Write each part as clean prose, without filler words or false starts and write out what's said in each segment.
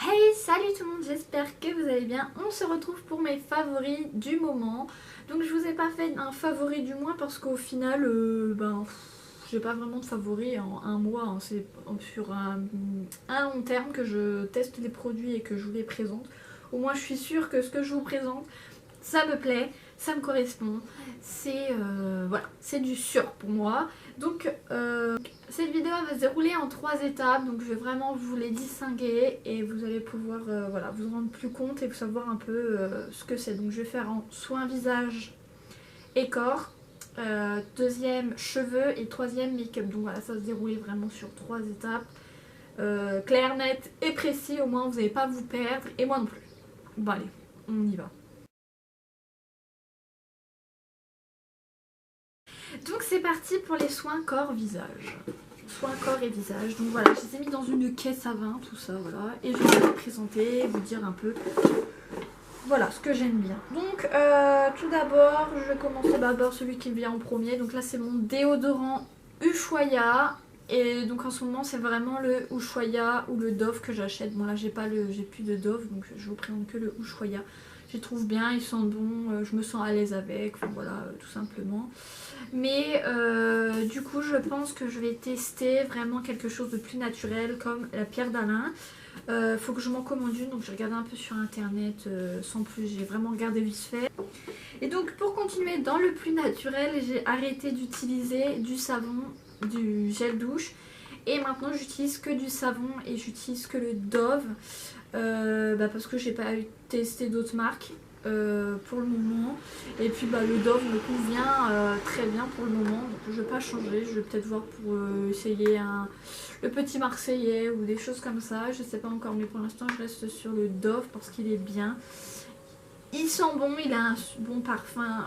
Hey, salut tout le monde, j'espère que vous allez bien. On se retrouve pour mes favoris du moment. Donc je vous ai pas fait un favori du mois parce qu'au final, j'ai pas vraiment de favoris en un mois. Hein. C'est sur un long terme que je teste les produits et que je vous les présente. Au moins je suis sûre que ce que je vous présente, ça me plaît, ça me correspond. C'est voilà, c'est du sûr pour moi. Donc cette vidéo va se dérouler en 3 étapes, donc je vais vraiment vous les distinguer et vous allez pouvoir voilà, vous en rendre plus compte et vous savoir un peu ce que c'est. Donc je vais faire en soin visage et corps, deuxième cheveux et troisième make-up. Donc voilà, ça va se dérouler vraiment sur 3 étapes. Clair, net et précis, au moins vous n'allez pas vous perdre et moi non plus. Bon allez, on y va. Donc c'est parti pour les soins corps visage. Soins corps et visage. Donc voilà, je les ai mis dans une caisse à vin, tout ça, voilà. Et je vais vous présenter, vous dire un peu voilà ce que j'aime bien. Donc tout d'abord, je vais commencer par celui qui me vient en premier. Donc là c'est mon déodorant Ushuaïa. Et donc en ce moment c'est vraiment le Ushuaïa ou le Dove que j'achète. Bon là j'ai plus de Dove, donc je vous présente que le Ushuaïa. Je les trouve bien, ils sentent bon, je me sens à l'aise avec, enfin voilà, tout simplement. Mais du coup je pense que je vais tester vraiment quelque chose de plus naturel comme la pierre d'Alain. Faut que je m'en commande une, donc j'ai regardé un peu sur internet sans plus, j'ai vraiment regardé vite fait. Et donc pour continuer dans le plus naturel, j'ai arrêté d'utiliser du savon, du gel douche. Et maintenant j'utilise que du savon et j'utilise que le Dove parce que j'ai pas testé d'autres marques pour le moment. Et puis le Dove me convient très bien pour le moment, donc je vais pas changer. Je vais peut-être voir pour essayer le petit Marseillais ou des choses comme ça, je sais pas encore, mais pour l'instant je reste sur le Dove parce qu'il est bien. Il sent bon, il a un bon parfum,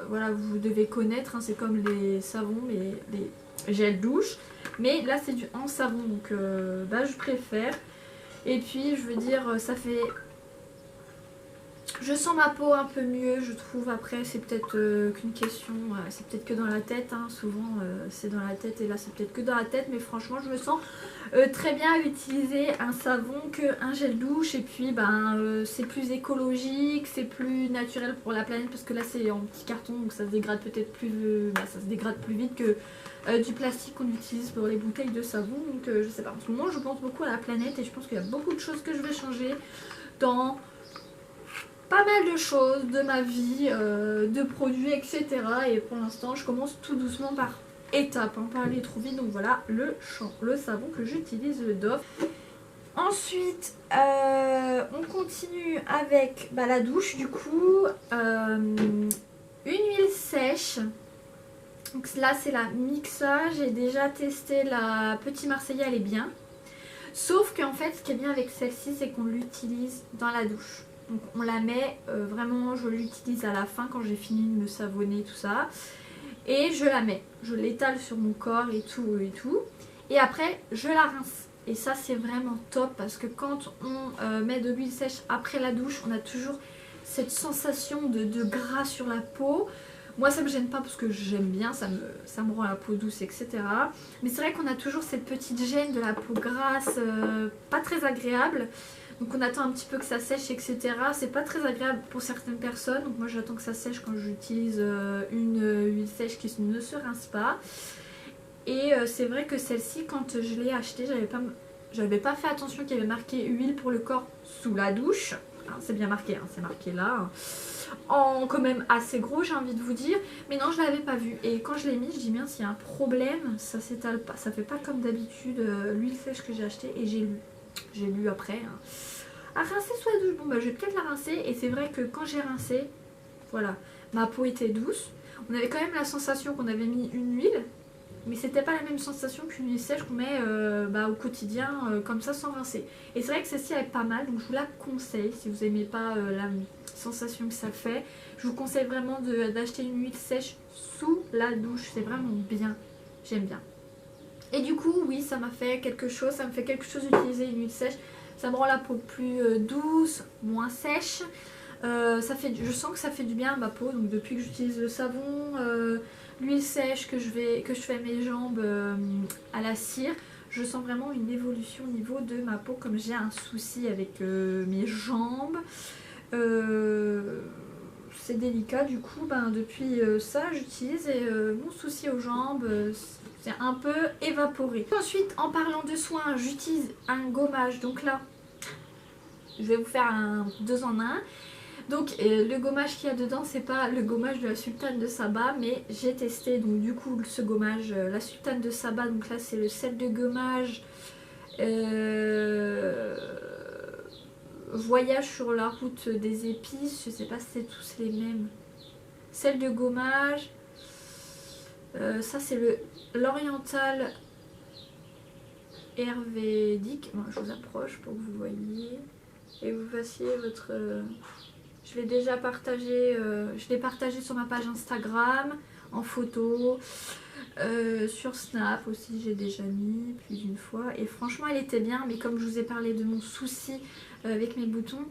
voilà, vous devez connaître, hein, c'est comme les savons, les gels douche. Mais là c'est du en savon, donc je préfère. Et puis je veux dire, ça fait... Je sens ma peau un peu mieux, je trouve. Après c'est peut-être qu'une question, c'est peut-être que dans la tête, hein. Souvent c'est dans la tête et là c'est peut-être que dans la tête. Mais franchement je me sens très bien à utiliser un savon qu'un gel douche. Et puis c'est plus écologique, c'est plus naturel pour la planète. Parce que là c'est en petit carton, donc ça se dégrade peut-être plus, ça se dégrade plus vite que du plastique qu'on utilise pour les bouteilles de savon. Donc je sais pas, en ce moment je pense beaucoup à la planète et je pense qu'il y a beaucoup de choses que je vais changer dans pas mal de choses de ma vie, de produits, etc. Et pour l'instant je commence tout doucement par étapes, hein, pas aller trop vite. Donc voilà le savon que j'utilise, le Dove. Ensuite on continue avec la douche du coup, une huile sèche. Donc là c'est la Mixa, j'ai déjà testé la Petit Marseillais, elle est bien. Sauf qu'en fait ce qui est bien avec celle-ci c'est qu'on l'utilise dans la douche. Donc on la met vraiment, je l'utilise à la fin quand j'ai fini de me savonner tout ça. Et je la mets, je l'étale sur mon corps et tout et tout. Et après je la rince. Et ça c'est vraiment top parce que quand on met de l'huile sèche après la douche, on a toujours cette sensation de gras sur la peau. Moi ça me gêne pas parce que j'aime bien, ça me rend la peau douce, etc. Mais c'est vrai qu'on a toujours cette petite gêne de la peau grasse, pas très agréable. Donc on attend un petit peu que ça sèche, etc. C'est pas très agréable pour certaines personnes. Donc moi j'attends que ça sèche quand j'utilise une huile sèche qui ne se rince pas. Et c'est vrai que celle-ci, quand je l'ai achetée, j'avais pas fait attention qu'il y avait marqué huile pour le corps sous la douche. C'est bien marqué, hein, c'est marqué là. En quand même assez gros, j'ai envie de vous dire. Mais non, je l'avais pas vu. Et quand je l'ai mis, je dis mince, il y a un problème. Ça s'étale pas, ça fait pas comme d'habitude l'huile sèche que j'ai achetée. Et j'ai lu après. Hein. À rincer sous la douche. Bon je vais peut-être la rincer. Et c'est vrai que quand j'ai rincé, voilà, ma peau était douce. On avait quand même la sensation qu'on avait mis une huile. Mais c'était pas la même sensation qu'une huile sèche qu'on met au quotidien comme ça sans rincer. Et c'est vrai que celle-ci elle est pas mal, donc je vous la conseille si vous aimez pas la sensation que ça fait. Je vous conseille vraiment d'acheter une huile sèche sous la douche, c'est vraiment bien, j'aime bien. Et du coup oui, ça m'a fait quelque chose, ça me fait quelque chose d'utiliser une huile sèche. Ça me rend la peau plus douce, moins sèche. Je sens que ça fait du bien à ma peau, donc depuis que j'utilise le savon, l'huile sèche que je fais mes jambes à la cire, je sens vraiment une évolution au niveau de ma peau, comme j'ai un souci avec mes jambes. C'est délicat, du coup ben, depuis ça j'utilise et mon souci aux jambes c'est un peu évaporé. Ensuite, en parlant de soins, j'utilise un gommage, donc là je vais vous faire un 2 en 1. Donc le gommage qu'il y a dedans, c'est pas le gommage de la sultane de Saba, mais j'ai testé donc du coup ce gommage, la sultane de Saba, donc là c'est le sel de gommage voyage sur la route des épices, je sais pas si c'est tous les mêmes. Sel de gommage, ça c'est l'oriental ayurvédique. Bon, je vous approche pour que vous voyez et vous fassiez votre... je l'ai déjà partagé, je l'ai partagé sur ma page Instagram en photo, sur Snap aussi j'ai déjà mis plus d'une fois et franchement il était bien, mais comme je vous ai parlé de mon souci avec mes boutons,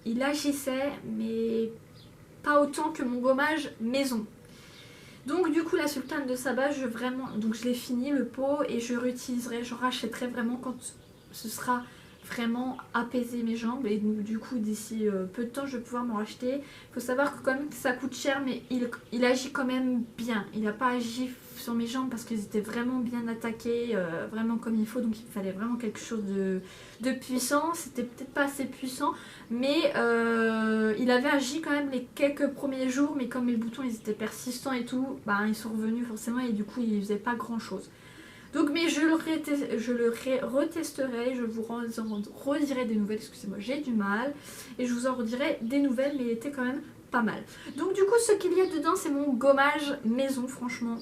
il agissait mais pas autant que mon gommage maison. Donc du coup la sultane de Saba, je l'ai fini le pot et je réutiliserai, je rachèterai vraiment quand ce sera vraiment apaiser mes jambes et donc, du coup d'ici peu de temps je vais pouvoir m'en racheter. Il faut savoir que quand même ça coûte cher, mais il agit quand même bien. Il n'a pas agi sur mes jambes parce qu'ils étaient vraiment bien attaqués, vraiment comme il faut, donc il fallait vraiment quelque chose de puissant. C'était peut-être pas assez puissant, mais il avait agi quand même les quelques premiers jours, mais comme mes boutons ils étaient persistants et tout, bah, ils sont revenus forcément et du coup ils faisaient pas grand chose. Donc mais je le retesterai, je vous redirai des nouvelles, excusez-moi j'ai du mal, et je vous en redirai des nouvelles, mais il était quand même pas mal. Donc du coup ce qu'il y a dedans c'est mon gommage maison, franchement.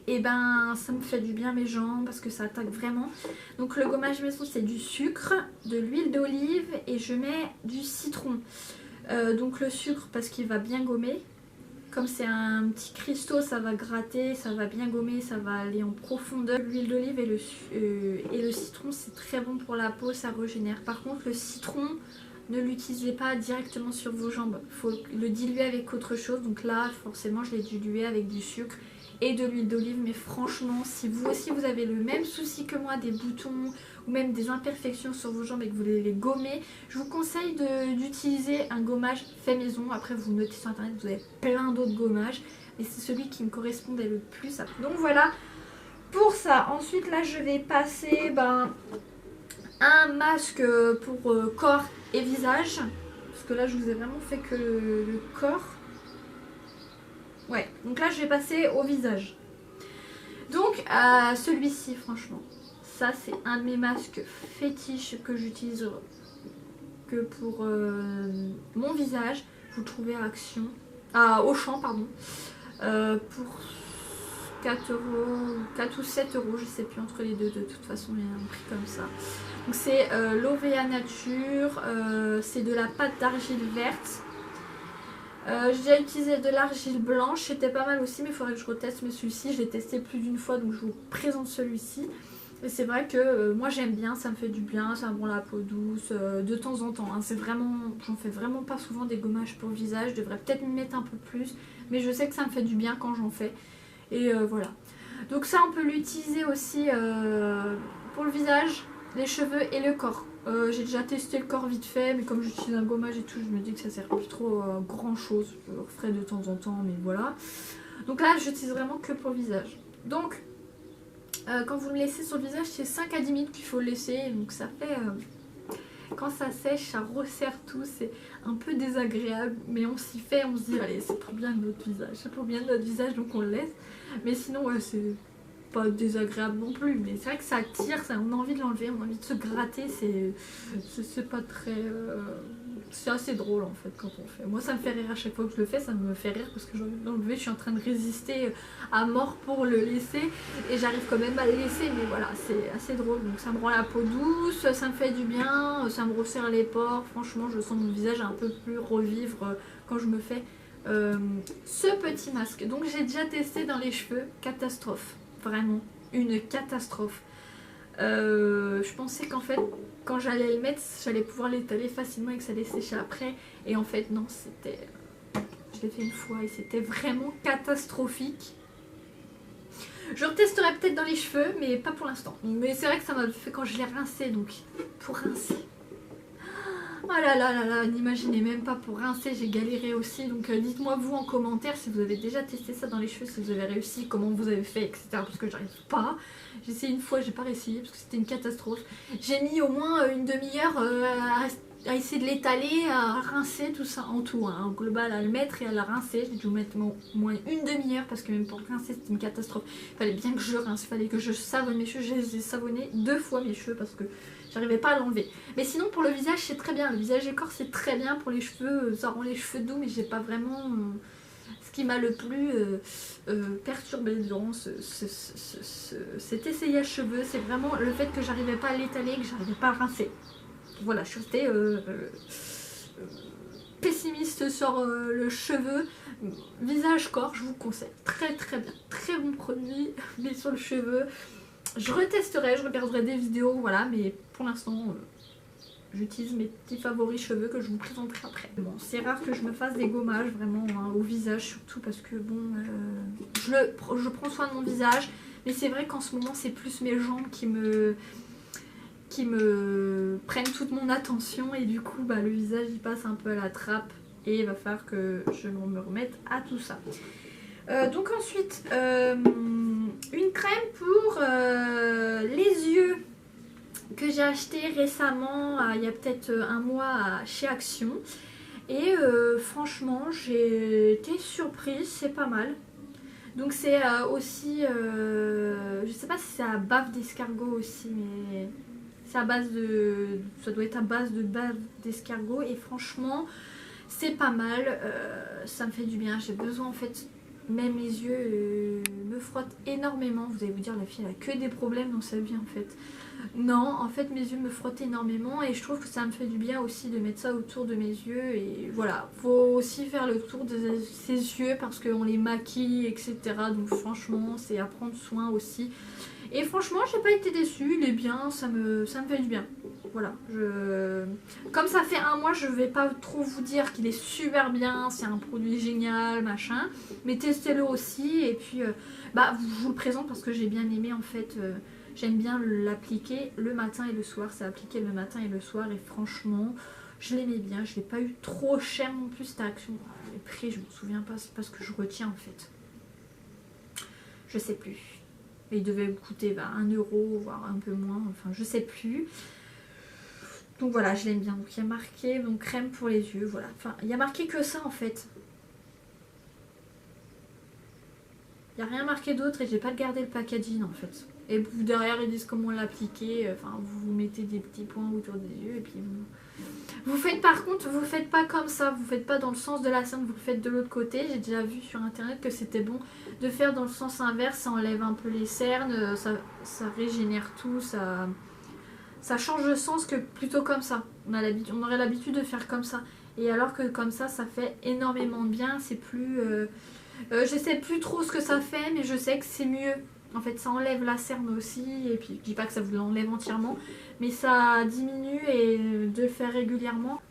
Et ben ça me fait du bien mes jambes parce que ça attaque vraiment. Donc le gommage maison c'est du sucre, de l'huile d'olive et je mets du citron. Donc le sucre parce qu'il va bien gommer. Comme c'est un petit cristaux, ça va gratter, ça va bien gommer, ça va aller en profondeur. L'huile d'olive et le citron, c'est très bon pour la peau, ça régénère. Par contre, le citron, ne l'utilisez pas directement sur vos jambes. Il faut le diluer avec autre chose. Donc là, forcément, je l'ai dilué avec du sucre et de l'huile d'olive. Mais franchement, si vous aussi, vous avez le même souci que moi, des boutons ou même des imperfections sur vos jambes et que vous voulez les gommer, je vous conseille d'utiliser un gommage fait maison. Après vous notez sur internet, vous avez plein d'autres gommages, mais c'est celui qui me correspondait le plus. Donc voilà pour ça. Ensuite là je vais passer un masque pour corps et visage, parce que là je vous ai vraiment fait que le corps. Ouais, donc là je vais passer au visage. Donc celui-ci franchement, ça c'est un de mes masques fétiches que j'utilise que pour mon visage. Vous le trouvez à Action, Auchan pardon, pour 4 euros, 4 ou 7 euros, je sais plus, entre les deux, de toute façon il y a un prix comme ça. Donc c'est l'Ovea Nature, c'est de la pâte d'argile verte. J'ai déjà utilisé de l'argile blanche, c'était pas mal aussi, mais il faudrait que je reteste. Mais celui-ci, je l'ai testé plus d'une fois, donc je vous présente celui-ci. Et c'est vrai que moi j'aime bien, ça me fait du bien, ça me rend la peau douce de temps en temps. Hein. C'est vraiment, j'en fais vraiment pas souvent des gommages pour le visage, je devrais peut-être m'y mettre un peu plus, mais je sais que ça me fait du bien quand j'en fais. Et voilà. Donc ça, on peut l'utiliser aussi pour le visage, les cheveux et le corps. J'ai déjà testé le corps vite fait, mais comme j'utilise un gommage et tout, je me dis que ça sert plus trop à grand chose. Je le referai de temps en temps, mais voilà. Donc là, j'utilise vraiment que pour le visage. Donc, quand vous le laissez sur le visage, c'est 5 à 10 minutes qu'il faut le laisser. Donc ça fait... quand ça sèche, ça resserre tout. C'est un peu désagréable, mais on s'y fait. On se dit, allez, c'est pour bien de notre visage. C'est pour bien de notre visage, donc on le laisse. Mais sinon, ouais, c'est... pas désagréable non plus, mais c'est vrai que ça tire, on a envie de l'enlever, on a envie de se gratter, c'est pas très... c'est assez drôle en fait quand on fait. Moi ça me fait rire à chaque fois que je le fais, ça me fait rire parce que j'ai envie de l'enlever, je suis en train de résister à mort pour le laisser et j'arrive quand même à le laisser, mais voilà, c'est assez drôle. Donc ça me rend la peau douce, ça me fait du bien, ça me resserre les pores, franchement je sens mon visage un peu plus revivre quand je me fais ce petit masque. Donc j'ai déjà testé dans les cheveux, catastrophe. Vraiment une catastrophe. Je pensais qu'en fait quand j'allais le mettre j'allais pouvoir l'étaler facilement et que ça allait sécher après, et en fait non, je l'ai fait une fois et c'était vraiment catastrophique. Je retesterai peut-être dans les cheveux, mais pas pour l'instant. Mais c'est vrai que ça m'a fait quand je l'ai rincé, donc pour rincer. Oh là là là là, n'imaginez même pas, pour rincer, j'ai galéré aussi. Donc dites-moi vous en commentaire si vous avez déjà testé ça dans les cheveux, si vous avez réussi, comment vous avez fait, etc. Parce que j'arrive pas. J'ai essayé une fois, j'ai pas réussi parce que c'était une catastrophe. J'ai mis au moins une demi-heure à essayer de l'étaler, à rincer tout ça en tout, hein, en global, à le mettre et à la rincer. J'ai dû mettre au moins une demi-heure parce que même pour rincer c'était une catastrophe. Il fallait bien que je rince, il fallait que je savonne mes cheveux. J'ai savonné 2 fois mes cheveux parce que j'arrivais pas à l'enlever. Mais sinon pour le visage c'est très bien, le visage et corps c'est très bien. Pour les cheveux, ça rend les cheveux doux, mais j'ai pas vraiment... Ce qui m'a le plus perturbé durant cet essayage cheveux, c'est vraiment le fait que j'arrivais pas à l'étaler, que j'arrivais pas à rincer. Voilà, je suis restée pessimiste sur le cheveu. Visage corps, je vous conseille, très très bien, très bon produit, mais sur le cheveu. Je retesterai, je regarderai des vidéos, voilà, mais pour l'instant, j'utilise mes petits favoris cheveux que je vous présenterai après. Bon, c'est rare que je me fasse des gommages, vraiment, hein, au visage surtout, parce que bon, je prends soin de mon visage, mais c'est vrai qu'en ce moment, c'est plus mes jambes qui me prennent toute mon attention, et du coup, bah, le visage, il passe un peu à la trappe, et il va falloir que je me remette à tout ça. Donc ensuite, une crème pour les yeux que j'ai acheté récemment, il y a peut-être un mois chez Action. Et franchement, j'ai été surprise, c'est pas mal. Donc c'est aussi, je sais pas si c'est à bave d'escargot aussi, mais c'est à base de, ça doit être à base de bave d'escargot. Et franchement, c'est pas mal, ça me fait du bien. J'ai besoin en fait... Même mes yeux me frottent énormément. Vous allez vous dire, la fille elle a que des problèmes dans sa vie en fait. Non, en fait mes yeux me frottent énormément et je trouve que ça me fait du bien aussi de mettre ça autour de mes yeux. Et voilà, faut aussi faire le tour de ses yeux parce qu'on les maquille, etc. Donc franchement, c'est à prendre soin aussi. Et franchement, j'ai pas été déçue, il est bien, ça me fait du bien. Voilà, comme ça fait un mois, je vais pas trop vous dire qu'il est super bien, c'est un produit génial, machin. Mais testez-le aussi et puis bah, je vous le présente parce que j'ai bien aimé en fait. J'aime bien l'appliquer le matin et le soir, c'est appliqué le matin et le soir et franchement, je l'aimais bien. Je l'ai pas eu trop cher non plus cette Action. Les prix, je me souviens pas, c'est pas ce que je retiens en fait. Je sais plus. Il devait me coûter 1 euro, voire un peu moins, enfin je sais plus. Donc voilà, je l'aime bien. Donc il y a marqué donc, crème pour les yeux, voilà. Enfin, il y a marqué que ça en fait. Il n'y a rien marqué d'autre et j'ai pas gardé le packaging en fait. Et derrière ils disent comment l'appliquer. Enfin, vous mettez des petits points autour des yeux et puis vous faites par contre, vous faites pas comme ça, vous faites pas dans le sens de la cerne, vous le faites de l'autre côté. J'ai déjà vu sur internet que c'était bon de faire dans le sens inverse, ça enlève un peu les cernes, ça régénère tout, ça change de sens que plutôt comme ça. On aurait l'habitude de faire comme ça. Et alors que comme ça fait énormément de bien, c'est plus... je sais plus trop ce que ça fait, mais je sais que c'est mieux. En fait, ça enlève la cerne aussi, et puis je dis pas que ça vous l'enlève entièrement, mais ça diminue et de le faire régulièrement.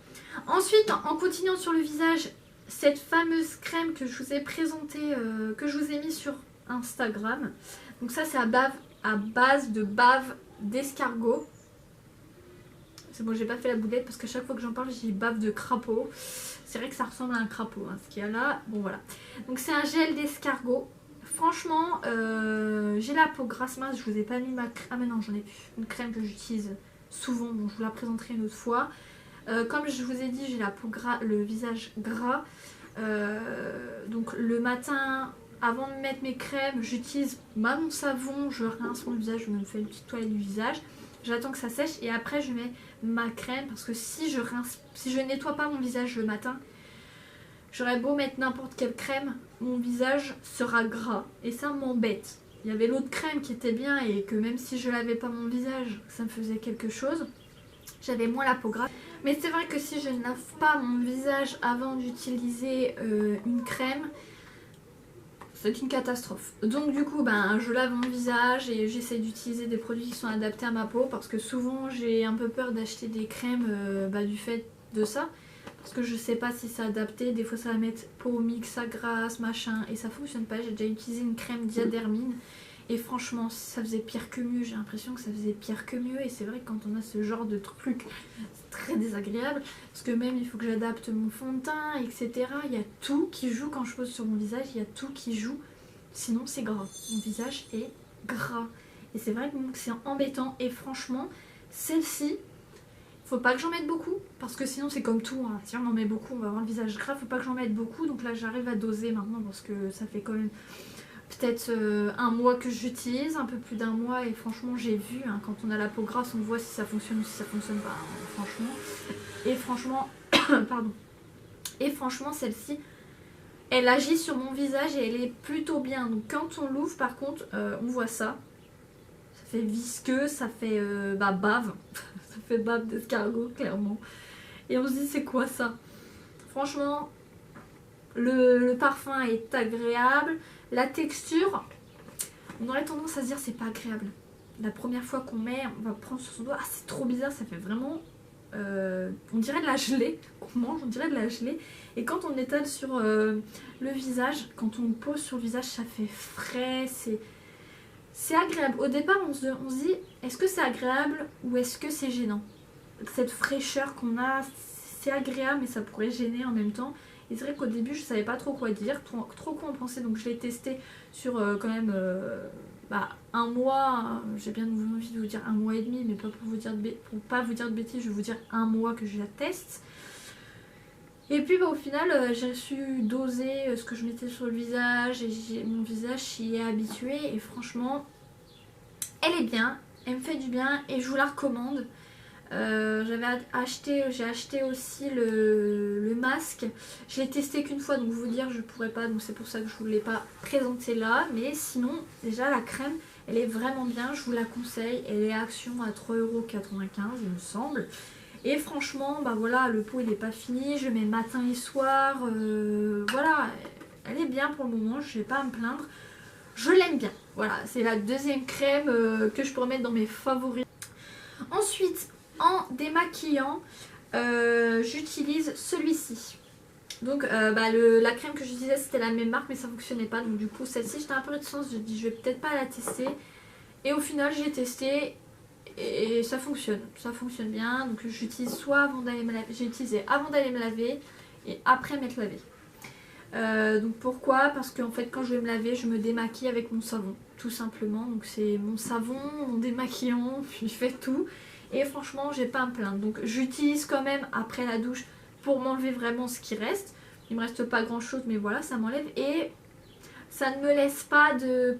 Ensuite, en continuant sur le visage, cette fameuse crème que je vous ai présentée, que je vous ai mis sur Instagram. Donc ça, c'est à base de bave d'escargot. C'est bon, j'ai pas fait la boulette parce qu'à chaque fois que j'en parle, j'ai bave de crapaud. C'est vrai que ça ressemble à un crapaud, hein, ce qu'il y a là. Bon, voilà. Donc c'est un gel d'escargot. Franchement, j'ai la peau grasse mince, je vous ai pas mis ma crème. Ah mais non, j'en ai une crème que j'utilise souvent, bon je vous la présenterai une autre fois. Comme je vous ai dit, j'ai la peau gras, le visage gras. Donc le matin, avant de mettre mes crèmes, j'utilise mon savon, je rince mon visage, je me fais une petite toilette du visage. J'attends que ça sèche et après je mets ma crème parce que si je nettoie pas mon visage le matin, j'aurais beau mettre n'importe quelle crème, mon visage sera gras et ça m'embête. Il y avait l'autre crème qui était bien et que même si je lavais pas mon visage, ça me faisait quelque chose. J'avais moins la peau grasse. Mais c'est vrai que si je ne lave pas mon visage avant d'utiliser une crème, c'est une catastrophe. Donc du coup, je lave mon visage et j'essaie d'utiliser des produits qui sont adaptés à ma peau parce que souvent j'ai un peu peur d'acheter des crèmes du fait de ça. Parce que je sais pas si c'est adapté, des fois ça va mettre peau mix, ça grasse, machin, et ça fonctionne pas. J'ai déjà utilisé une crème Diadermine Et franchement, ça faisait pire que mieux. J'ai l'impression que ça faisait pire que mieux. Et c'est vrai que quand on a ce genre de truc, c'est très désagréable. Parce que même, il faut que j'adapte mon fond de teint, etc. Il y a tout qui joue quand je pose sur mon visage. Il y a tout qui joue. Sinon, c'est gras. Mon visage est gras. Et c'est vrai que c'est embêtant. Et franchement, celle-ci, faut pas que j'en mette beaucoup. Parce que sinon, c'est comme tout. Hein. Si on en met beaucoup, on va avoir le visage gras. Faut pas que j'en mette beaucoup. Donc là, j'arrive à doser maintenant. Parce que ça fait quand même... peut-être un mois que j'utilise, un peu plus d'un mois, et franchement j'ai vu, hein, quand on a la peau grasse on voit si ça fonctionne ou si ça fonctionne pas, hein, franchement, pardon, et franchement celle-ci, elle agit sur mon visage et elle est plutôt bien, donc quand on l'ouvre par contre, on voit ça fait visqueux, ça fait bave, ça fait bave d'escargot clairement, et on se dit c'est quoi ça, franchement, le parfum est agréable. La texture, on aurait tendance à se dire c'est pas agréable. La première fois qu'on met, on va prendre sur son doigt, ah c'est trop bizarre, ça fait vraiment, on dirait de la gelée, qu'on mange, on dirait de la gelée. Et quand on étale sur le visage, quand on pose sur le visage, ça fait frais, c'est agréable. Au départ, on se dit, est-ce que c'est agréable ou est-ce que c'est gênant? Cette fraîcheur qu'on a, c'est agréable mais ça pourrait gêner en même temps. Et c'est vrai qu'au début je savais pas trop quoi dire, trop quoi en penser, donc je l'ai testé sur quand même un mois, j'ai bien envie de vous dire un mois et demi, mais pas pour pas vous dire de bêtises, je vais vous dire un mois que je la teste. Et puis au final j'ai su doser ce que je mettais sur le visage et mon visage s'y est habitué et franchement elle est bien, elle me fait du bien et je vous la recommande. J'ai acheté aussi le masque. Je l'ai testé qu'une fois donc vous dire je pourrais pas, donc c'est pour ça que je vous l'ai pas présenté là, mais sinon déjà la crème elle est vraiment bien, je vous la conseille, elle est à Action à 3,95 € il me semble, et franchement bah voilà, le pot il est pas fini, je mets matin et soir, voilà, elle est bien pour le moment, je vais pas à me plaindre, je l'aime bien, voilà, c'est la deuxième crème que je pourrais mettre dans mes favoris. Ensuite, en démaquillant, j'utilise celui-ci. Donc la crème que j'utilisais c'était la même marque mais ça fonctionnait pas. Donc du coup celle-ci j'étais un peu réticente, je dis je vais peut-être pas la tester. Et au final j'ai testé et ça fonctionne bien. Donc j'utilise soit avant d'aller me laver, j'ai utilisé avant d'aller me laver et après m'être lavé. Donc pourquoi? Parce qu'en fait quand je vais me laver je me démaquille avec mon savon tout simplement, donc c'est mon savon, mon démaquillant, puis je fais tout et franchement j'ai pas à me plaindre. Donc j'utilise quand même après la douche pour m'enlever vraiment ce qui reste, il me reste pas grand chose mais voilà ça m'enlève et ça ne me laisse pas de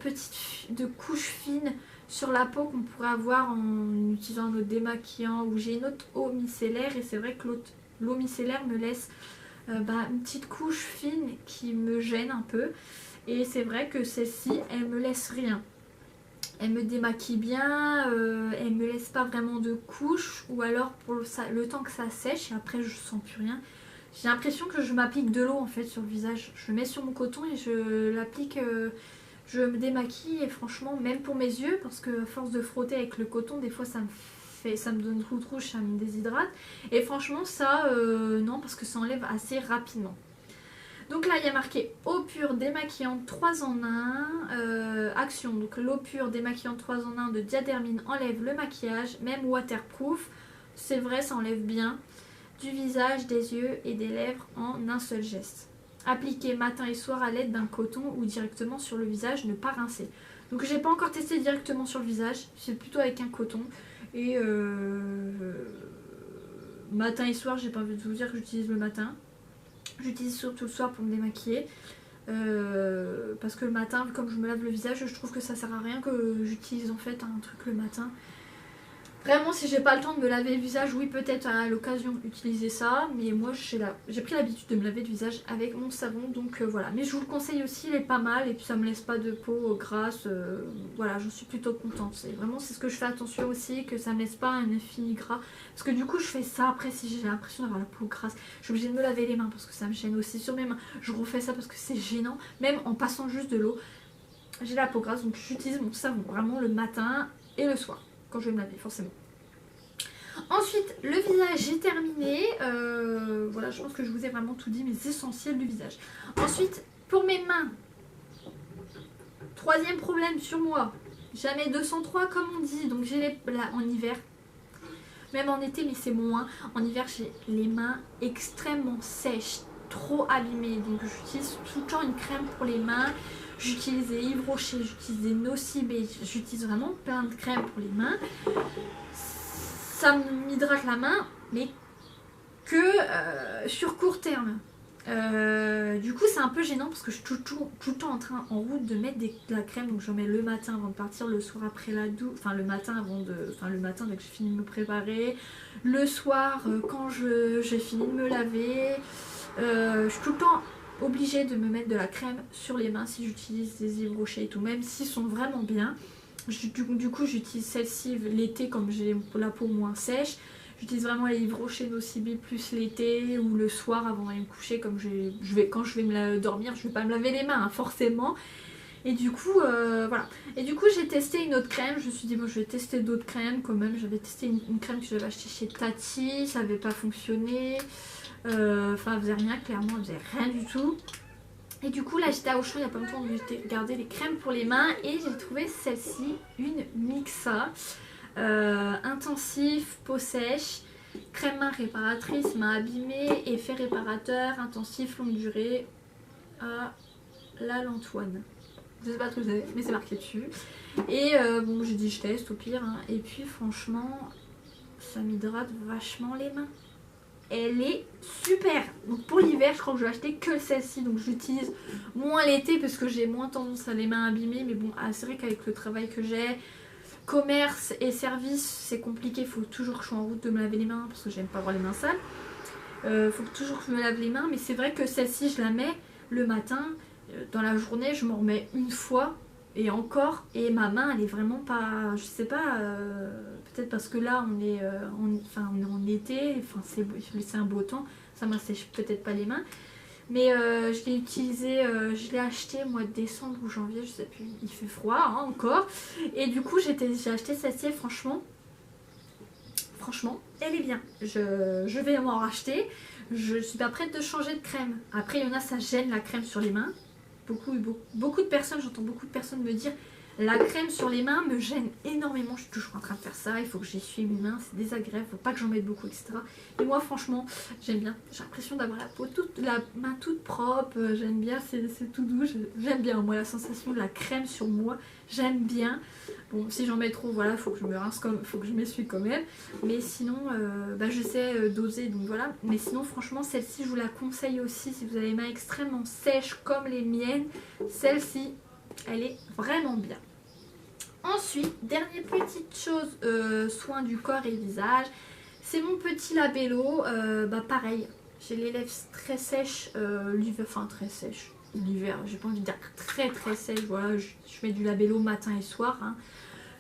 couches fines sur la peau qu'on pourrait avoir en utilisant notre démaquillant, ou j'ai une autre eau micellaire et c'est vrai que l'eau micellaire me laisse une petite couche fine qui me gêne un peu, et c'est vrai que celle-ci elle me laisse rien, elle me démaquille bien, elle me laisse pas vraiment de couche, ou alors pour le temps que ça sèche et après je sens plus rien. J'ai l'impression que je m'applique de l'eau en fait sur le visage, je mets sur mon coton et je l'applique, je me démaquille et franchement même pour mes yeux, parce que à force de frotter avec le coton des fois ça me donne trou de rouge, ça me déshydrate, et franchement ça non, parce que ça enlève assez rapidement. Donc là il y a marqué eau pure démaquillante 3 en 1, Action, donc l'eau pure démaquillante 3 en 1 de Diadermine enlève le maquillage, même waterproof, c'est vrai ça enlève bien, du visage, des yeux et des lèvres en un seul geste. Appliquer matin et soir à l'aide d'un coton ou directement sur le visage, ne pas rincer. Donc j'ai pas encore testé directement sur le visage, c'est plutôt avec un coton. Et matin et soir, j'ai pas envie de vous dire que j'utilise le matin. J'utilise surtout le soir pour me démaquiller. Parce que le matin, comme je me lave le visage, je trouve que ça sert à rien que j'utilise en fait un truc le matin. Vraiment, si j'ai pas le temps de me laver le visage, oui, peut-être à l'occasion utiliser ça, mais moi j'ai pris l'habitude de me laver le visage avec mon savon, donc voilà. Mais je vous le conseille aussi, il est pas mal et puis ça me laisse pas de peau grasse, voilà, j'en suis plutôt contente. C'est ce que je fais attention aussi, que ça me laisse pas un effet gras, parce que du coup je fais ça après si j'ai l'impression d'avoir la peau grasse, je suis obligée de me laver les mains parce que ça me gêne aussi sur mes mains, je refais ça parce que c'est gênant, même en passant juste de l'eau, j'ai la peau grasse, donc j'utilise mon savon vraiment le matin et le soir. Quand je vais me laver forcément. Ensuite le visage j'ai terminé, voilà, je pense que je vous ai vraiment tout dit, mes essentiels du visage. Ensuite pour mes mains, Troisième problème sur moi, jamais 203 comme on dit, donc j'ai là en hiver, même en été mais c'est moins, en hiver j'ai les mains extrêmement sèches, trop abîmées, donc j'utilise tout le temps une crème pour les mains. J'utilise des Yves Rocher, j'utilise des Nocibé, j'utilise vraiment plein de crèmes pour les mains. Ça m'hydrate la main, mais que sur court terme. Du coup c'est un peu gênant parce que je suis tout le temps en route de mettre de la crème, donc j'en mets le matin avant de partir, le soir après la douche, enfin le matin le matin dès que je finis de me préparer, le soir quand j'ai fini de me laver, je suis tout le temps obligée de me mettre de la crème sur les mains si j'utilise des Yves Rocher et tout, même s'ils sont vraiment bien. Du coup j'utilise celle-ci l'été comme j'ai la peau moins sèche. J'utilise vraiment les Yves Rocher Nocibé plus l'été ou le soir avant d'aller me coucher, comme quand je vais me dormir, je vais pas me laver les mains hein, forcément. Et du coup voilà. Et du coup j'ai testé une autre crème, je me suis dit bon je vais tester d'autres crèmes quand même. J'avais testé une crème que j'avais achetée chez Tati, ça n'avait pas fonctionné. Enfin elle faisait rien, clairement elle faisait rien du tout. Et du coup là j'étais à Auchan il y a pas longtemps, j'ai regardé les crèmes pour les mains et j'ai trouvé celle-ci, une Mixa. Intensif, peau sèche, crème main réparatrice, main abîmée, effet réparateur, intensif, longue durée à la Lantoine. Je sais pas ce que c'est, mais c'est marqué dessus. Et bon, j'ai dit je teste au pire. Hein. Et puis franchement, ça m'hydrate vachement les mains. Elle est super. Donc pour l'hiver, je crois que je vais acheter que celle-ci. Donc j'utilise moins l'été parce que j'ai moins tendance à les mains abîmées. Mais bon, c'est vrai qu'avec le travail que j'ai, commerce et service, c'est compliqué. Il faut toujours que je sois en route de me laver les mains parce que j'aime pas avoir les mains sales. Faut toujours que je me lave les mains. Mais c'est vrai que celle-ci, je la mets le matin. Dans la journée, je m'en remets une fois. Et encore, et ma main elle est vraiment pas, je sais pas, peut-être parce que là on est, on est en été, enfin c'est un beau temps, ça m'assèche peut-être pas les mains, mais je l'ai utilisé, je l'ai acheté au mois de décembre ou janvier, je sais plus, il fait froid hein, encore, et du coup j'ai acheté celle-ci et franchement elle est bien, je vais m'en racheter, je suis pas prête de changer de crème, après il y en a ça gêne la crème sur les mains. Beaucoup de personnes, j'entends beaucoup de personnes me dire la crème sur les mains me gêne énormément, je suis toujours en train de faire ça, il faut que j'essuie mes mains, c'est désagréable, faut pas que j'en mette beaucoup, etc. Et moi franchement j'aime bien, j'ai l'impression d'avoir la main toute propre, j'aime bien, c'est tout doux, j'aime bien moi la sensation de la crème sur moi, j'aime bien. Bon si j'en mets trop voilà, faut que je me rince faut que je m'essuie quand même, mais sinon je sais doser donc voilà, mais sinon franchement celle-ci je vous la conseille aussi si vous avez les mains extrêmement sèches comme les miennes, celle-ci elle est vraiment bien. Ensuite, dernière petite chose, soin du corps et visage, c'est mon petit labello, pareil, j'ai les lèvres très sèches, l'hiver, enfin très sèches, l'hiver, j'ai pas envie de dire très sèche, voilà, je mets du labello matin et soir, hein,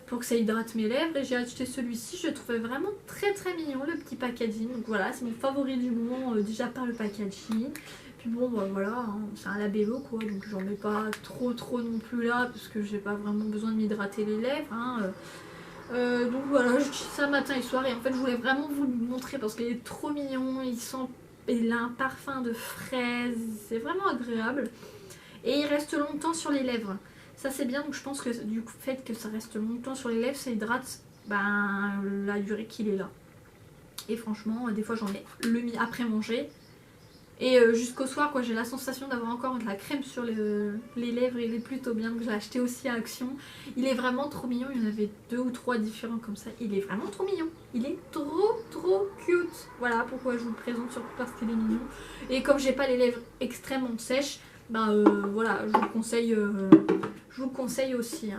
pour que ça hydrate mes lèvres, et j'ai acheté celui-ci, je le trouvais vraiment très mignon, le petit packaging, donc voilà, c'est mon favori du moment, déjà par le packaging. Puis bon voilà, hein, c'est un labello quoi, donc j'en mets pas trop non plus là parce que j'ai pas vraiment besoin de m'hydrater les lèvres. Hein, donc voilà, j'utilise ça matin et soir et en fait je voulais vraiment vous le montrer parce qu'il est trop mignon, il a un parfum de fraise, c'est vraiment agréable et il reste longtemps sur les lèvres. Ça c'est bien, donc je pense que du fait que ça reste longtemps sur les lèvres, ça hydrate la durée qu'il est là. Et franchement, des fois j'en mets après manger. Et jusqu'au soir quoi, j'ai la sensation d'avoir encore de la crème sur les lèvres, il est plutôt bien, donc je l'ai acheté aussi à Action. Il est vraiment trop mignon, il y en avait 2 ou 3 différents comme ça, il est vraiment trop mignon. Il est trop cute. Voilà pourquoi je vous le présente, surtout parce qu'il est mignon. Et comme j'ai pas les lèvres extrêmement sèches, voilà, je vous le conseille aussi. Hein.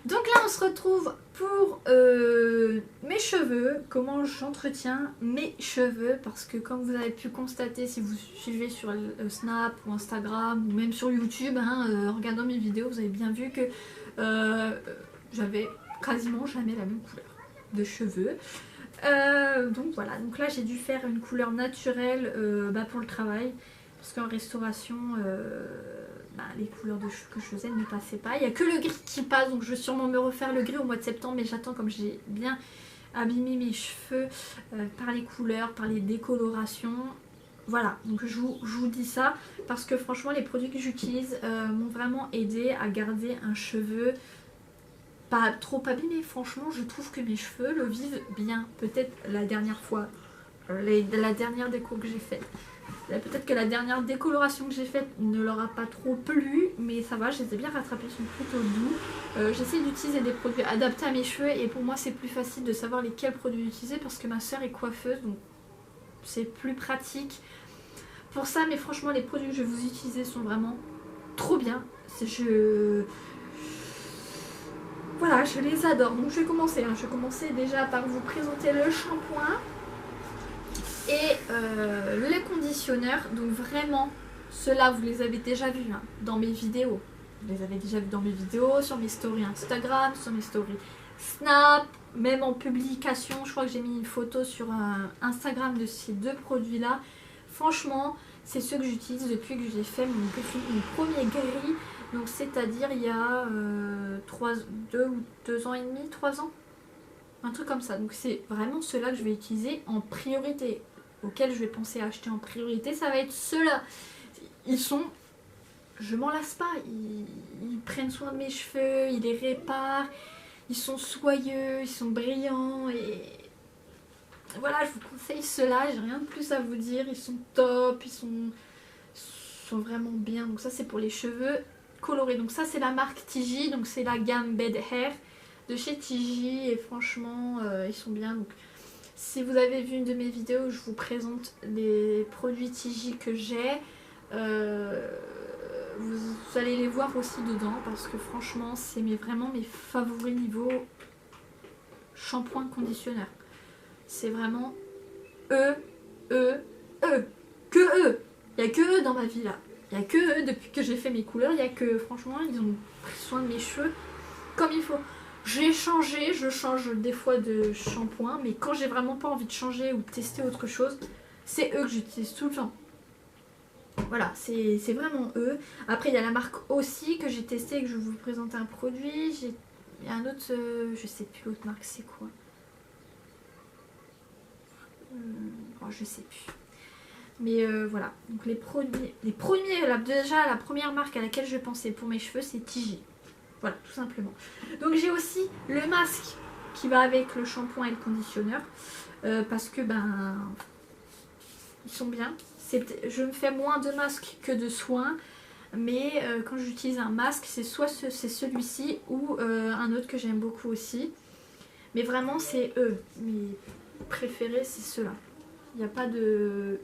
Donc là on se retrouve pour mes cheveux, comment j'entretiens mes cheveux, parce que comme vous avez pu constater si vous suivez sur Snap ou Instagram ou même sur YouTube, en regardant mes vidéos vous avez bien vu que j'avais quasiment jamais la même couleur de cheveux. Donc voilà, donc là j'ai dû faire une couleur naturelle pour le travail, parce qu'en restauration les couleurs de cheveux que je faisais ne passaient pas. Il n'y a que le gris qui passe, donc je vais sûrement me refaire le gris au mois de septembre, mais j'attends, comme j'ai bien abîmé mes cheveux par les couleurs, par les décolorations, Voilà, donc je vous dis ça parce que franchement les produits que j'utilise m'ont vraiment aidé à garder un cheveu pas trop abîmé. Franchement je trouve que mes cheveux le vivent bien. Peut-être la dernière fois, la dernière déco que j'ai faite. Peut-être que la dernière décoloration que j'ai faite ne leur a pas trop plu, mais ça va, je les ai bien rattrapés, ils sont plutôt doux. J'essaie d'utiliser des produits adaptés à mes cheveux et pour moi c'est plus facile de savoir lesquels produits utiliser parce que ma soeur est coiffeuse, donc c'est plus pratique pour ça. Mais franchement les produits que je vais vous utiliser sont vraiment trop bien. Voilà, je les adore. Donc je vais commencer, je vais commencer déjà par vous présenter le shampoing et les conditionneurs. Donc vraiment, ceux-là vous les avez déjà vus dans mes vidéos. Vous les avez déjà vus dans mes vidéos, sur mes stories Instagram, sur mes stories Snap, même en publication. Je crois que j'ai mis une photo sur Instagram de ces deux produits-là. Franchement, c'est ceux que j'utilise depuis que j'ai fait mon premier gris. Donc c'est-à-dire il y a 2 ans et demi, 3 ans. Un truc comme ça. Donc c'est vraiment ceux-là que je vais utiliser en priorité, auxquels je vais penser à acheter en priorité. Ça va être ceux-là. Ils sont... Je m'en lasse pas. Ils prennent soin de mes cheveux, ils les réparent. Ils sont soyeux, ils sont brillants. Et voilà, je vous conseille ceux-là. J'ai rien de plus à vous dire. Ils sont top, ils sont vraiment bien. Donc ça c'est pour les cheveux colorés. Donc ça c'est la marque Tiji. Donc c'est la gamme Bed Hair de chez Tiji et franchement ils sont bien. Donc si vous avez vu une de mes vidéos, je vous présente les produits Tiji que j'ai. Vous allez les voir aussi dedans parce que franchement c'est vraiment mes favoris niveau shampoing conditionneur. C'est vraiment eux. Que eux. Il n'y a que eux dans ma vie là. Il n'y a que eux depuis que j'ai fait mes couleurs. Il n'y a que franchement ils ont pris soin de mes cheveux comme il faut. J'ai changé, je change des fois de shampoing, mais quand j'ai vraiment pas envie de changer ou de tester autre chose, c'est eux que j'utilise tout le temps. Voilà, c'est vraiment eux. Après, il y a la marque aussi que j'ai testé et que je vais vous présenter un produit. Il y a un autre, je sais plus l'autre marque, c'est quoi je sais plus. Mais voilà, donc les premiers, déjà la première marque à laquelle je pensais pour mes cheveux, c'est Tiji. Voilà, tout simplement. Donc j'ai aussi le masque qui va avec le shampoing et le conditionneur. Parce que ils sont bien. Je me fais moins de masques que de soins. Mais quand j'utilise un masque, c'est soit c'est celui-ci ou un autre que j'aime beaucoup aussi. Mais vraiment c'est eux. Mes préférés c'est ceux-là. Il n'y a pas de...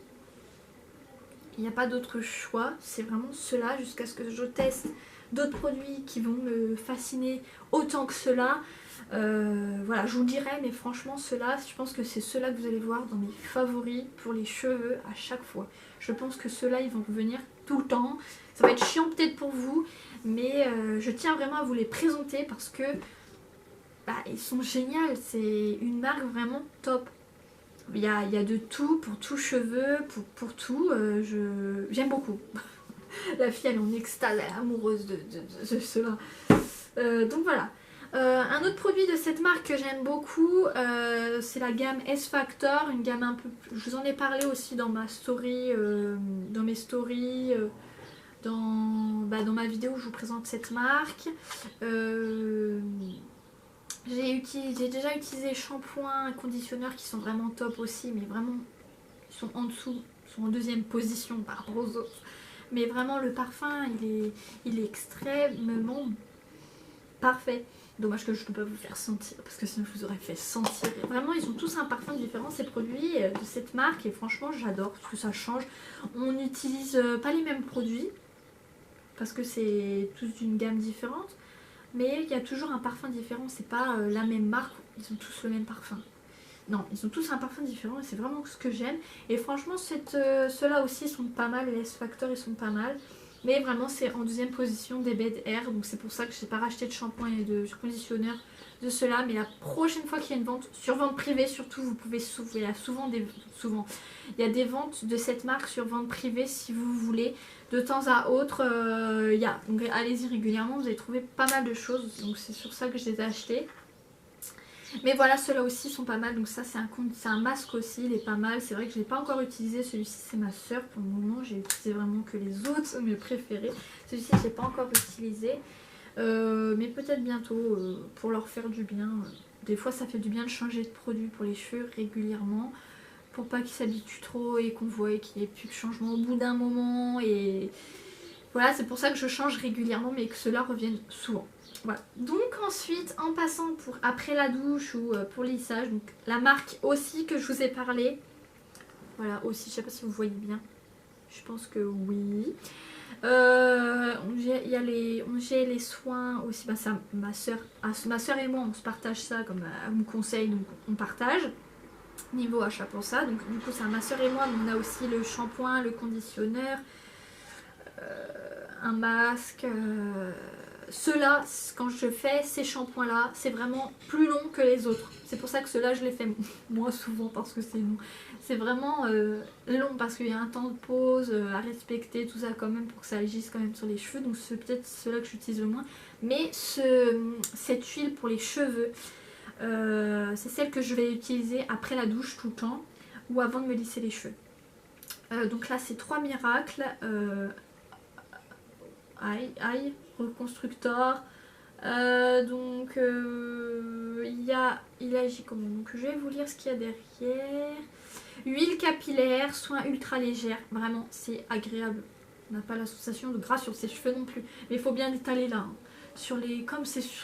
Il n'y a pas d'autre choix. C'est vraiment ceux-là jusqu'à ce que je teste d'autres produits qui vont me fasciner autant que ceux-là. Voilà, je vous le dirai, mais franchement ceux-là, je pense que c'est ceux-là que vous allez voir dans mes favoris pour les cheveux à chaque fois. Je pense que ceux-là ils vont revenir tout le temps. Ça va être chiant peut-être pour vous, mais je tiens vraiment à vous les présenter parce que ils sont géniaux. C'est une marque vraiment top. Il y a de tout, pour tout cheveux, pour tout. J'aime beaucoup. La fille elle est en extase, elle est amoureuse de cela. Donc voilà. Un autre produit de cette marque que j'aime beaucoup, c'est la gamme S-Factor, une gamme un peu... Je vous en ai parlé aussi dans ma story, dans mes stories, dans ma vidéo où je vous présente cette marque. J'ai déjà utilisé shampoing et conditionneur qui sont vraiment top aussi, mais vraiment ils sont en dessous, ils sont en deuxième position par rapport aux autres. Mais vraiment le parfum il est extrêmement parfait. Dommage que je ne peux pas vous faire sentir parce que sinon je vous aurais fait sentir. Vraiment ils ont tous un parfum différent ces produits de cette marque et franchement j'adore parce que ça change. On n'utilise pas les mêmes produits parce que c'est tous d'une gamme différente. Mais il y a toujours un parfum différent, c'est pas la même marque, ils ont tous le même parfum. Non, ils ont tous un parfum différent et c'est vraiment ce que j'aime. Et franchement, ceux-là aussi sont pas mal, les S-Factor ils sont pas mal. Mais vraiment, c'est en deuxième position des Bed Hair, donc c'est pour ça que je n'ai pas racheté de shampoing et de conditionneur de ceux-là. Mais la prochaine fois qu'il y a une vente, sur vente privée surtout, vous pouvez il y a il y a des ventes de cette marque sur vente privée si vous voulez. De temps à autre, donc allez-y régulièrement, vous allez trouver pas mal de choses. Donc c'est sur ça que je les ai achetés. Mais voilà, ceux-là aussi sont pas mal. Donc ça c'est un masque aussi, il est pas mal. C'est vrai que je l'ai pas encore utilisé. Celui-ci c'est ma soeur pour le moment. J'ai utilisé vraiment que les autres, mes préférés. Celui-ci je l'ai pas encore utilisé. Mais peut-être bientôt pour leur faire du bien. Des fois ça fait du bien de changer de produit pour les cheveux régulièrement. Pour pas qu'ils s'habituent trop et qu'on voit qu'il n'y ait plus de changement au bout d'un moment. Et voilà, c'est pour ça que je change régulièrement mais que ceux-là reviennent souvent. Voilà. Donc ensuite, en passant pour après la douche ou pour le lissage, donc la marque aussi que je vous ai parlé. Voilà, aussi, je sais pas si vous voyez bien. Je pense que oui. J'ai les soins aussi. Bah, ça, ma soeur et moi, on se partage ça comme elle me conseille, donc on partage. Niveau achat pour ça. Donc du coup, c'est ma soeur et moi, mais on a aussi le shampoing, le conditionneur, un masque. Ceux-là, quand je fais ces shampoings là, c'est vraiment plus long que les autres. C'est pour ça que ceux-là je les fais moins souvent parce que c'est long. C'est vraiment long parce qu'il y a un temps de pause à respecter, tout ça quand même pour que ça agisse quand même sur les cheveux. Donc c'est peut-être ceux-là que j'utilise le moins. Mais cette huile pour les cheveux, c'est celle que je vais utiliser après la douche tout le temps ou avant de me lisser les cheveux. Donc là c'est 3 miracles. Aïe, reconstructeur. Il agit comment? Donc je vais vous lire ce qu'il y a derrière. Huile capillaire, soin ultra légère. Vraiment, c'est agréable. On n'a pas la sensation de gras sur ses cheveux non plus. Mais il faut bien étaler là. Sur